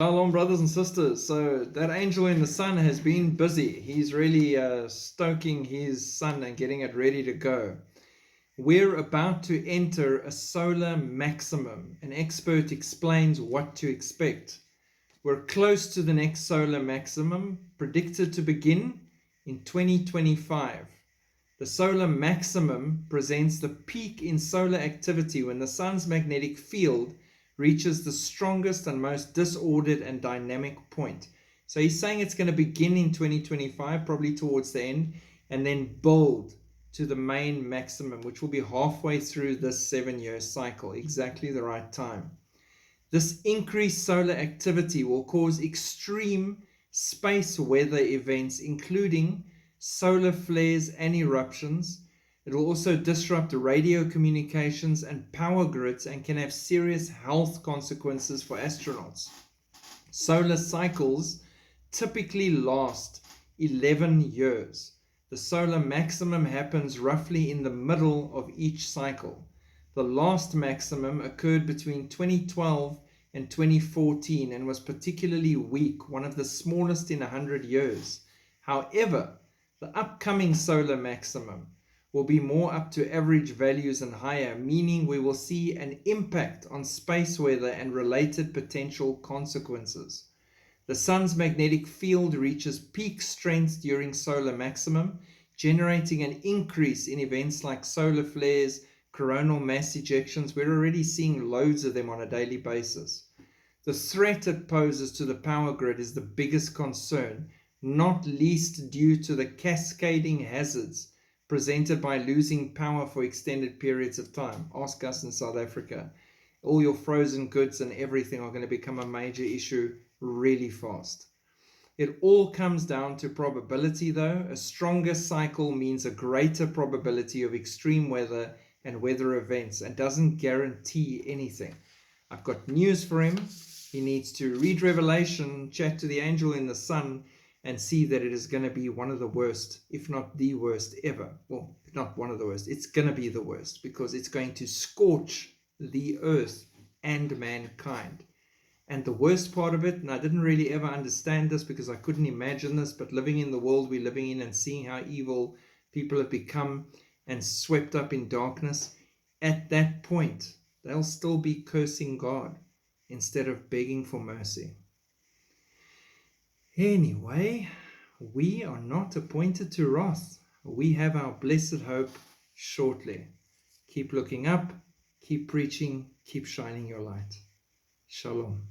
Shalom, brothers and sisters. So that angel in the sun has been busy. He's really stoking his sun and getting it ready to go. We're about to enter a solar maximum. An expert explains what to expect. We're close to the next solar maximum, predicted to begin in 2025. The solar maximum presents the peak in solar activity when the sun's magnetic field reaches the strongest and most disordered and dynamic point. So he's saying it's going to begin in 2025, probably towards the end, and then build to the main maximum, which will be halfway through this 7-year cycle, exactly the right time. This increased solar activity will cause extreme space weather events, including solar flares and eruptions. It will also disrupt radio communications and power grids and can have serious health consequences for astronauts. Solar cycles typically last 11 years. The solar maximum happens roughly in the middle of each cycle. The last maximum occurred between 2012 and 2014 and was particularly weak, one of the smallest in 100 years. However, the upcoming solar maximum will be more up to average values and higher, meaning we will see an impact on space weather and related potential consequences. The sun's magnetic field reaches peak strength during solar maximum, generating an increase in events like solar flares, coronal mass ejections. We're already seeing loads of them on a daily basis. The threat it poses to the power grid is the biggest concern, not least due to the cascading hazards presented by losing power for extended periods of time. Ask us in South Africa. All your frozen goods and everything are going to become a major issue really fast. It all comes down to probability though. A stronger cycle means a greater probability of extreme weather and weather events and doesn't guarantee anything. I've got news for him. He needs to read Revelation, chat to the angel in the sun, and see that it is going to be one of the worst, if not the worst ever. Well, not one of the worst. It's going to be the worst because it's going to scorch the earth and mankind. And the worst part of it, and I didn't really ever understand this because I couldn't imagine this, but living in the world we're living in and seeing how evil people have become and swept up in darkness, at that point, they'll still be cursing God instead of begging for mercy. Anyway, we are not appointed to wrath. We have our blessed hope shortly. Keep looking up, keep preaching, keep shining your light. Shalom.